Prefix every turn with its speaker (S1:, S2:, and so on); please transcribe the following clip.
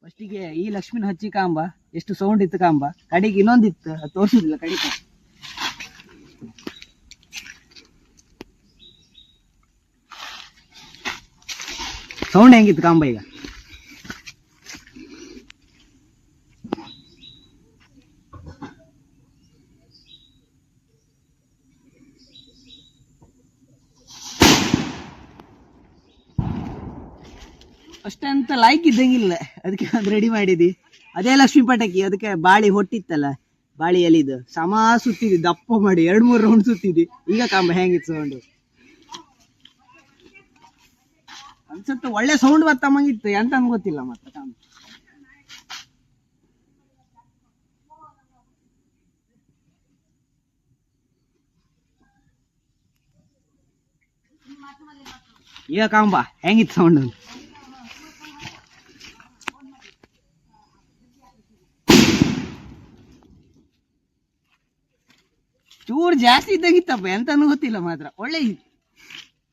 S1: ಫಸ್ಟಿಗೆ ಈ ಲಕ್ಷ್ಮಿನ ಹಚ್ಚಿ ಕಾಂಬ ಎಷ್ಟು ಸೌಂಡ್ ಇತ್ತು ಕಾಂಬ, ಕಡೆಗೆ ಇನ್ನೊಂದಿತ್ತು ಅದು ತೋರಿಸುದಿಲ್ಲ ಕಡಿಕ. ಸೌಂಡ್ ಹೆಂಗಿತ್ತು ಕಾಂಬ ಈಗ? ಅಷ್ಟಂತ ಲೈಕ್ ಇದ್ದಂಗಿಲ್ಲ, ಅದಕ್ಕೆ ಅದು ರೆಡಿ ಮಾಡಿದಿ. ಅದೇ ಲಕ್ಷ್ಮೀ ಪಟಾಕಿ, ಅದಕ್ಕೆ ಬಾಳಿ ಹೊಟ್ಟಿತ್ತಲ್ಲ, ಬಾಳಿ ಎಲಿದು ಸಮ ಸುತ್ತಿದಿ, ದಪ್ಪ ಮಾಡಿ 2-3 ರೌಂಡ್ ಸುತ್ತಿದಿ. ಈಗ ಕಾಂಬ ಹೆಂಗಿತ್ತು ಸೌಂಡ್ ಅನ್ಸತ್ತ, ಒಳ್ಳೆ ಸೌಂಡ್ ಬತ್ತಮ್ಮಂಗಿತ್ತು, ಎಂತ ಗೊತ್ತಿಲ್ಲ ಮತ್ತೆ ಕಾಂಬ. ಈಗ ಕಾಂಬ ಹೆಂಗಿತ್ತು ಸೌಂಡ್? ಚೂರು ಜಾಸ್ತಿ ಇದ್ದಾಗಿತ್ತಪ್ಪ, ಎಂತನೂ ಗೊತ್ತಿಲ್ಲ ಮಾತ್ರ, ಒಳ್ಳೆ